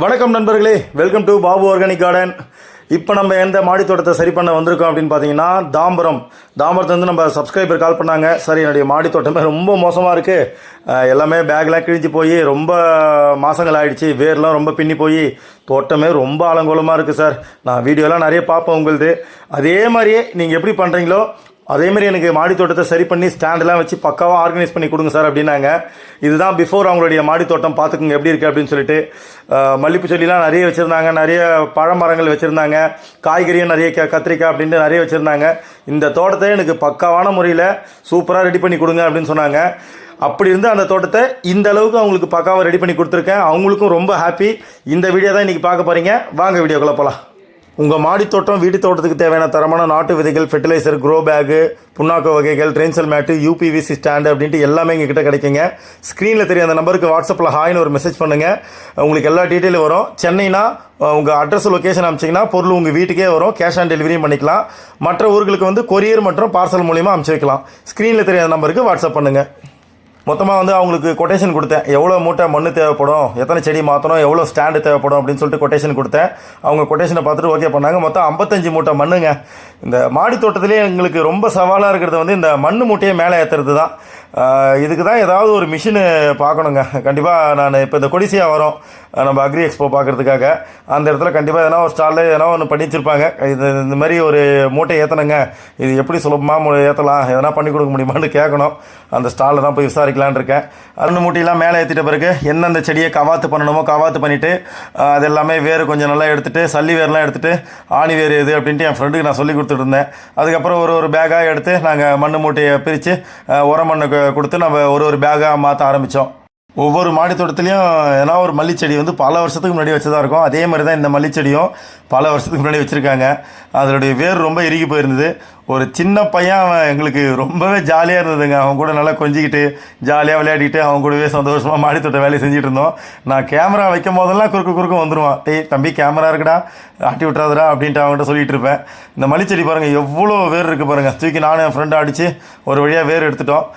வணக்கம் நண்பர்களே, welcome to Babu organic garden. இப்போ நம்ம எந்த மாடி தோட்டத்தை சரி பண்ண வந்திருக்கோம் அப்படின்னு பார்த்தீங்கன்னா தாம்பரத்துலேருந்து நம்ம சப்ஸ்கிரைபர் கால் பண்ணாங்க. சரி, என்னுடைய மாடி தோட்டமே ரொம்ப மோசமாக இருக்குது, எல்லாமே பேக்லாம் கிழிஞ்சு போய் ரொம்ப மாதங்கள் ஆகிடுச்சு, வேர்லாம் ரொம்ப பின்னி போய் தோட்டமே ரொம்ப அலங்கோலமாக இருக்குது சார். நான் வீடியோலாம் நிறைய பார்ப்பேன் உங்களுது. அதே மாதிரியே நீங்கள் எப்படி பண்ணுறீங்களோ அதேமாதிரி எனக்கு மாடி தோட்டத்தை சரி பண்ணி ஸ்டாண்டெலாம் வச்சு பக்காவாக ஆர்கனைஸ் பண்ணி கொடுங்க சார் அப்படின்னாங்க. இதுதான் பிஃபோர் அவங்களுடைய மாடி தோட்டம், பார்த்துக்குங்க எப்படி இருக்குது அப்படின்னு சொல்லிட்டு. மல்லிப்பூ செடிலாம் நிறைய வச்சுருந்தாங்க, நிறைய பழமரங்கள் வச்சுருந்தாங்க, காய்கறியும் நிறைய கத்திரிக்காய் அப்படின்ட்டு நிறைய வச்சுருந்தாங்க. இந்த தோட்டத்தை எனக்கு பக்காவான முறையில் சூப்பராக ரெடி பண்ணி கொடுங்க அப்படின்னு சொன்னாங்க. அப்படி இருந்து அந்த தோட்டத்தை இந்த அளவுக்கு அவங்களுக்கு பக்காவாக ரெடி பண்ணி கொடுத்துருக்கேன். அவங்களுக்கும் ரொம்ப ஹாப்பி. இந்த வீடியோ தான் இன்றைக்கி பார்க்க போகிறீங்க. வாங்க வீடியோக்குள்ளே போகலாம். உங்கள் மாடி தோட்டம் வீட்டு தோட்டத்துக்கு தேவையான தரமான நாட்டு விதைகள், ஃபெர்டிலைசர், க்ரோ பேகு, புண்ணாக்கு வகைகள், ட்ரெயின்சல் மேட்டு, யூபிவிசி ஸ்டாண்டு அப்படின்ட்டு எல்லாமே எங்கள் கிட்ட கிடைக்குங்க. ஸ்க்ரீனில் தெரிய அந்த நம்பருக்கு வாட்ஸ்அப்பில் ஹாய்னு ஒரு மெசேஜ் பண்ணுங்கள், உங்களுக்கு எல்லா டீட்டெயிலும் வரும். சென்னைனா உங்கள் அட்ரஸ் லொக்கேஷன் அனுப்பிச்சிங்கன்னா பொருள் உங்கள் வீட்டுக்கே வரும். கேஷ் ஆன் டெலிவரியும் பண்ணிக்கலாம். மற்ற ஊர்களுக்கு வந்து கொரியர் மற்றும் பார்சல் மூலிமா அனுப்பிச்சி வைக்கலாம். ஸ்க்ரீனில் தெரிய அந்த நம்பருக்கு வாட்ஸ்அப் பண்ணுங்கள். மொத்தமாக வந்து அவங்களுக்கு கொட்டேஷன் கொடுத்தேன், எவ்வளோ மூட்டை மண் தேவைப்படும், எத்தனை செடி மாற்றணும், எவ்வளோ ஸ்டாண்டு தேவைப்படும் அப்படின்னு சொல்லிட்டு கொட்டேஷன் கொடுத்தேன். அவங்க கொட்டேஷனை பார்த்துட்டு ஓகே பண்ணாங்க. மொத்தம் 55 மூட்டை மண்ணுங்க. இந்த மாடி தோட்டத்திலே எங்களுக்கு ரொம்ப சவாலாக இருக்கிறது வந்து இந்த மண் மூட்டையை மேலே ஏற்றுறது தான். இதுக்கு தான் ஏதாவது ஒரு மிஷினு பார்க்கணுங்க. கண்டிப்பாக நான் இப்போ இந்த கொடிசியா வரும் நம்ம அக்ரி எக்ஸ்போ பார்க்குறதுக்காக, அந்த இடத்துல கண்டிப்பாக எதனா ஒரு ஸ்டாலில் எதனா ஒன்று பண்ணி வச்சுருப்பாங்க. இந்த மாதிரி ஒரு மூட்டை ஏற்றணுங்க, இது எப்படி சுலபமாக ஏற்றலாம், எதனா பண்ணி கொடுக்க முடியுமான்னு கேட்கணும். அந்த ஸ்டாலில் தான் போய் விசாரிக்கலான்னு இருக்கேன். அந்த மூட்டையெல்லாம் மேலே ஏற்றிட்ட பிறகு எந்தெந்த செடியை கவாத்து பண்ணணுமோ கவாத்து பண்ணிவிட்டு அது எல்லாமே வேறு கொஞ்சம் நல்லா எடுத்துகிட்டு, சல்லி வேர்லாம் எடுத்துகிட்டு, ஆணி வேறு எது அப்படின்ட்டு என் ஃப்ரெண்டுக்கு நான் சொல்லி கொடுத்துட்டு இருந்தேன். அதுக்கப்புறம் ஒரு பேக்காக எடுத்து நாங்கள் மண் மூட்டையை பிரித்து உரம் மண்ணை கொடுத்து நம்ம ஒரு பேக்காக மாற்ற ஆரம்பித்தோம். ஒவ்வொரு மாடி தோட்டத்துலேயும் ஏன்னா ஒரு மல்லிச்செடி வந்து பல வருஷத்துக்கு முன்னாடி வச்சதாக இருக்கும். அதே மாதிரி தான் இந்த மல்லிச்செடியும் பல வருஷத்துக்கு முன்னாடி வச்சுருக்காங்க. அதனுடைய வேர் ரொம்ப இறுகி போயிருந்தது. ஒரு சின்ன பையன் அவன் எங்களுக்கு ரொம்பவே ஜாலியாக இருந்ததுங்க. அவன் கூட நல்லா கொஞ்சிக்கிட்டு ஜாலியாக விளையாடிட்டு அவன் கூடவே சந்தோஷமாக மாடி தோட்ட வேலையை செஞ்சுட்டு இருந்தோம். நான் கேமரா வைக்கும் போதெல்லாம் குறுக்கு வந்துடுவான். தம்பி கேமரா இருக்குடா, ஆட்டி விட்றாதுடா அப்படின்ட்டு அவங்ககிட்ட சொல்லிகிட்டு இருப்பேன். இந்த மல்லிச்செடி பாருங்கள் எவ்வளோ வேர் இருக்குது பாருங்கள். தூக்கி நானும் என் ஃப்ரெண்டை அடித்து ஒரு வழியாக வேர் எடுத்துட்டோம்.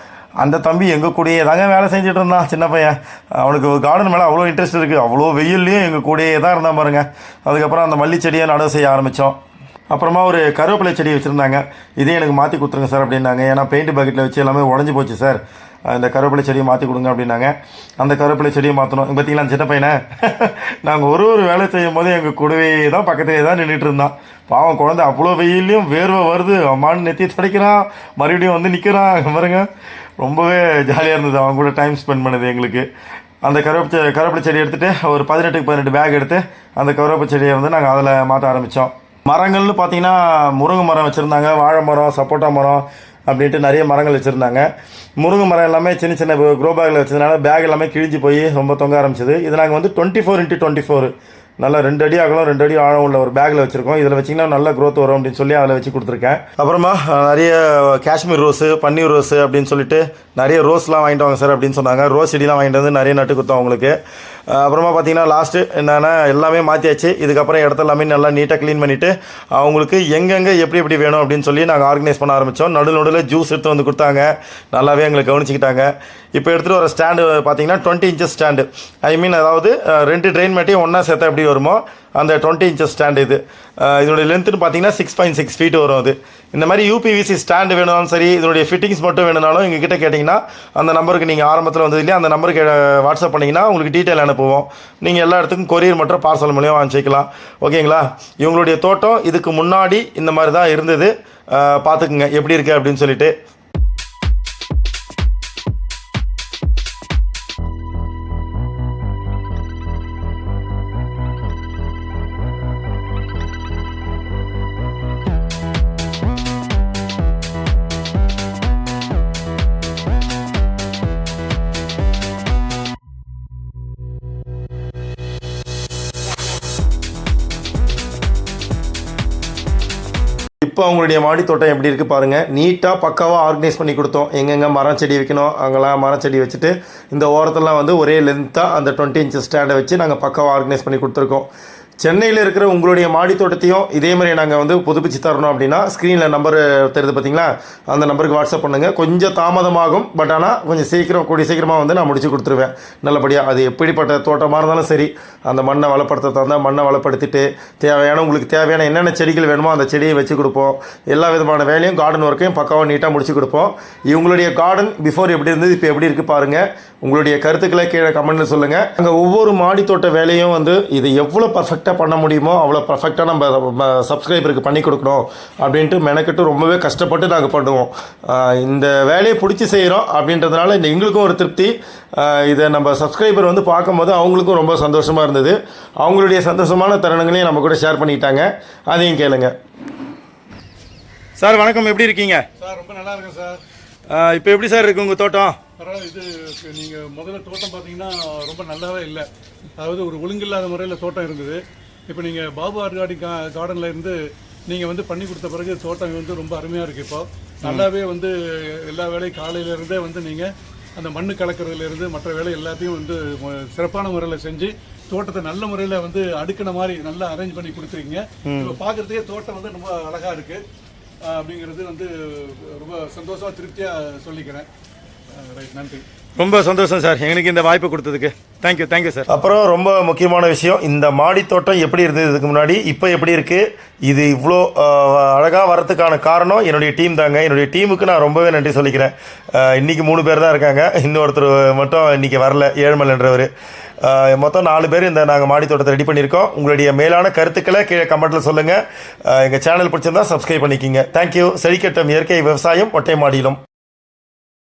அந்த தம்பி எங்கள் கூடயே தாங்க வேலை செஞ்சுட்டு இருந்தான். சின்ன பையன், அவனுக்கு கார்டன் மேலே அவ்வளோ இன்ட்ரெஸ்ட் இருக்குது. அவ்வளோ வெயில்லையும் எங்கள் கூடயே தான் இருந்தான் பாருங்கள். அதுக்கப்புறம் அந்த மல்லிச்செடியை நடவு செய்ய ஆரம்பித்தோம். அப்புறமா ஒரு கருவேப்பிலை செடி வச்சுருந்தாங்க. இதே எனக்கு மாற்றி கொடுத்துருங்க சார் அப்படின்னாங்க. ஏன்னா பெயிண்ட் பக்கெட்டில் வச்சு எல்லாமே உடஞ்சி போச்சு சார், அந்த கருவேப்பிலை செடியை மாற்றி கொடுங்க அப்படின்னாங்க. அந்த கருவேப்பிலை செடியை மாற்றணும். பார்த்தீங்களா சின்ன பையனை நாங்கள் ஒரு வேலை செய்யும் போது எங்கள் கூடவே தான் பக்கத்துலேயே தான் நின்றுட்டு இருந்தான். பாவம் குழந்தை அவ்வளோ வெயிலையும் வேர்வை வருது, அம்மான்னு நெத்தி துடைக்கிறான், மறுபடியும் வந்து நிற்கிறான் பாருங்க. ரொம்பவே ஜாலியாக இருந்தது அவங்க கூட டைம் ஸ்பெண்ட் பண்ணது எங்களுக்கு. அந்த கருவேப்பிலை செடி எடுத்துகிட்டு ஒரு 18 பேக் எடுத்து அந்த கருவேப்பிலை செடியை வந்து நாங்கள் அதில் மாற்ற ஆரம்பித்தோம். மரங்கள்னு பார்த்தீங்கன்னா முருங்கை மரம் வச்சுருந்தாங்க, வாழை மரம், சப்போட்டா மரம் அப்படின்ட்டு நிறைய மரங்கள் வச்சுருந்தாங்க. முருங்கை மரம் எல்லாமே சின்ன க்ரோ பேக்கில் வச்சதுனால பேக் எல்லாமே கிழிஞ்சு போய் ரொம்ப தொங்க ஆரம்பிச்சது. இது நாங்கள் வந்து 24x24 நல்லா 2 அடி அகலம் 2 அடி ஆழம் உள்ள ஒரு பேக்கில் வச்சுருக்கோம். இதில் வச்சிங்கன்னா நல்ல க்ரோத் வரும் அப்படின்னு சொல்லி அதில் வச்சு கொடுத்துருக்கேன். அப்புறமா நிறைய காஷ்மீர் ரோஸு, பன்னீர் ரோஸு அப்படின்னு சொல்லிட்டு நிறைய ரோஸ்லாம் வாங்கிட்டு வாங்க சார் அப்படின்னு சொன்னாங்க. ரோஸ் செடிலாம் வாங்கிட்டு வந்து நிறைய நட்டு கொடுத்தோம் அவங்களுக்கு. அப்புறமா பார்த்தீங்கன்னா லாஸ்ட்டு என்னென்னா எல்லாமே மாற்றியாச்சு. இதுக்கப்புறம் இடத்த எல்லாமே நல்லா நீட்டாக க்ளீன் பண்ணிவிட்டு அவங்களுக்கு எங்கெங்கே எப்படி வேணும் அப்படின்னு சொல்லி நாங்கள் ஆர்கனைஸ் பண்ண ஆரம்பித்தோம். நடுவில் ஜூஸ் எடுத்து வந்து கொடுத்தாங்க, நல்லாவே எங்களை கவனிச்சிக்கிட்டாங்க. இப்போ எடுத்துகிட்டு வர ஸ்டாண்டு பார்த்தீங்கன்னா 20 இன்ச்சஸ் ஸ்டாண்டு, ஐ மீன் அதாவது 2 ட்ரெயின் மேட்டையும் ஒன்றா சேர்த்தா எப்படி வருமோ அந்த 20 இன்ச்சஸ் ஸ்டாண்டு இது. இதனுடைய லென்த்துன்னு பார்த்தீங்கன்னா 6.6 ஃபீட் வரும். அது இந்த மாதிரி யூபிவிசி ஸ்டாண்டு வேணுனாலும் சரி, இதனுடைய ஃபிட்டிங்ஸ் மட்டும் வேணுனாலும் எங்ககிட்ட கேட்டிங்கன்னா அந்த நம்பருக்கு நீங்கள் ஆரம்பத்தில் வந்தது இல்லையா, அந்த நம்பருக்கு வாட்ஸ்அப் பண்ணிங்கன்னா உங்களுக்கு டீட்டெயில் அனுப்புவோம். நீங்கள் எல்லா இடத்துக்கும் கொரியர் மற்றும் பார்சல் மூலியம் வாங்கிக்கலாம். ஓகேங்களா? இவங்களுடைய தோட்டம் இதுக்கு முன்னாடி இந்த மாதிரி தான் இருந்தது. பார்த்துக்குங்க எப்படி இருக்குது அப்படின்னு சொல்லிட்டு. இப்போ அவங்களுடைய மாடி தோட்டம் எப்படி இருக்குது பாருங்கள். நீட்டாக பக்காவாக ஆர்கனைஸ் பண்ணி கொடுத்தோம். எங்கெங்கே மரம் செடி வைக்கணும் அங்கெல்லாம் மரம் செடி வச்சுட்டு இந்த ஓரத்தெல்லாம் வந்து ஒரே லென்த்தாக அந்த 20 இன்ச் ஸ்டாண்டை வச்சு நாங்கள் பக்காவாக ஆர்கனைஸ் பண்ணி கொடுத்துருக்கோம். சென்னையில் இருக்கிற உங்களுடைய மாடி தோட்டத்தையும் இதே மாதிரி நாங்கள் வந்து புதுப்பிச்சு தரணும் அப்படின்னா ஸ்க்ரீனில் நம்பர் தெரியுது பார்த்தீங்களா, அந்த நம்பருக்கு வாட்ஸ்அப் பண்ணுங்கள். கொஞ்சம் தாமதமாகும், பட் ஆனால் கொஞ்சம் கூடிய சீக்கிரமாக வந்து நான் முடிச்சு கொடுத்துருவேன் நல்லபடியாக. அது எப்படிப்பட்ட தோட்டமாக இருந்தாலும் சரி, அந்த மண்ணை வளப்படுத்த தந்தால் மண்ணை வளப்படுத்திட்டு உங்களுக்கு தேவையான என்னென்ன செடிகள் வேணுமோ அந்த செடியை வச்சு கொடுப்போம். எல்லா விதமான வேலையும் கார்டன் ஒர்க்கையும் பக்காவாக நீட்டாக முடிச்சு கொடுப்போம். இவங்களுடைய கார்டன் பிஃபோர் எப்படி இருந்தது, இப்போ எப்படி இருக்குது பாருங்கள். உங்களுடைய கருத்துக்களை கீழே கமெண்ட்டில் சொல்லுங்கள். அங்கே ஒவ்வொரு மாடி தோட்ட வேலையும் வந்து இது எவ்வளோ பர்ஃபெக்டாக பண்ண முடியுமோ அவ்வளோ பர்ஃபெக்டாக நம்ம சப்ஸ்கிரைபருக்கு பண்ணி கொடுக்கணும் அப்படின்ட்டு மெனக்கெட்டு ரொம்பவே கஷ்டப்பட்டு நாங்கள் பண்ணுவோம். இந்த வேலையை பிடிச்சி செய்கிறோம் அப்படின்றதுனால எங்களுக்கும் ஒரு திருப்தி. இதை நம்ம சப்ஸ்கிரைபர் வந்து பார்க்கும்போது அவங்களுக்கும் ரொம்ப சந்தோஷமாக இருந்தது. அவங்களுடைய சந்தோஷமான தருணங்களையும் நம்ம கூட ஷேர் பண்ணிக்கிட்டாங்க. அதையும் கேளுங்க. சார் வணக்கம், எப்படி இருக்கீங்க? சார் ரொம்ப நல்லா இருக்கேன் சார். இப்போ எப்படி சார் இருக்குது உங்கள் தோட்டம்? பரவாயில்ல. இது நீங்கள் முதல்ல தோட்டம் பார்த்தீங்கன்னா ரொம்ப நல்லாவே இல்லை. அதாவது ஒரு ஒழுங்கில்லாத முறையில் தோட்டம் இருந்தது. இப்போ நீங்கள் பாபு ஆர்கானிக் கார்டனில் இருந்து நீங்கள் வந்து பண்ணி கொடுத்த பிறகு தோட்டம் வந்து ரொம்ப அருமையாக இருக்குது. இப்போ நல்லாவே வந்து எல்லா வேலையும் காலையிலேருந்தே வந்து நீங்கள் அந்த மண் கலக்கிறதுலேருந்து மற்ற வேலை எல்லாத்தையும் வந்து சிறப்பான முறையில் செஞ்சு தோட்டத்தை நல்ல முறையில் வந்து அடுக்கின மாதிரி நல்லா அரேஞ்ச் பண்ணி கொடுத்துருக்கீங்க. இப்போ பார்க்குறதுக்கே தோட்டம் வந்து ரொம்ப அழகாக இருக்குது அப்படிங்கிறது வந்து ரொம்ப சந்தோஷமாக திருப்தியாக சொல்லிக்கிறேன். நன்றி, ரொம்ப சந்தோஷம் சார் எங்களுக்கு இந்த வாய்ப்பு கொடுத்ததுக்கு. Thank you sir. அப்புறம் ரொம்ப முக்கியமான விஷயம், இந்த மாடி தோட்டம் எப்படி இருந்தது இதுக்கு முன்னாடி, இப்போ எப்படி இருக்குது, இது இவ்வளோ அழகாக வரதுக்கான காரணம் என்னுடைய டீம் தாங்க. என்னுடைய டீமுக்கு நான் ரொம்பவே நன்றி சொல்லிக்கிறேன். இன்றைக்கி 3 பேர் தான் இருக்காங்க, இன்னொருத்தர் மட்டும் இன்றைக்கி வரல, ஏழுமலைன்றவர். மொத்தம் 4 பேர் இந்த நாங்கள் மாடி தோட்டத்தை ரெடி பண்ணியிருக்கோம். உங்களுடைய மேலான கருத்துக்களை கீழே கமெண்ட்டில் சொல்லுங்கள். எங்கள் சேனல் பிடிச்சிருந்தால் சப்ஸ்கிரைப் பண்ணிக்கிங்க. தேங்க்யூ. செழிக்கட்டும் இயற்கை விவசாயம் ஒட்டை மாடியிலும்.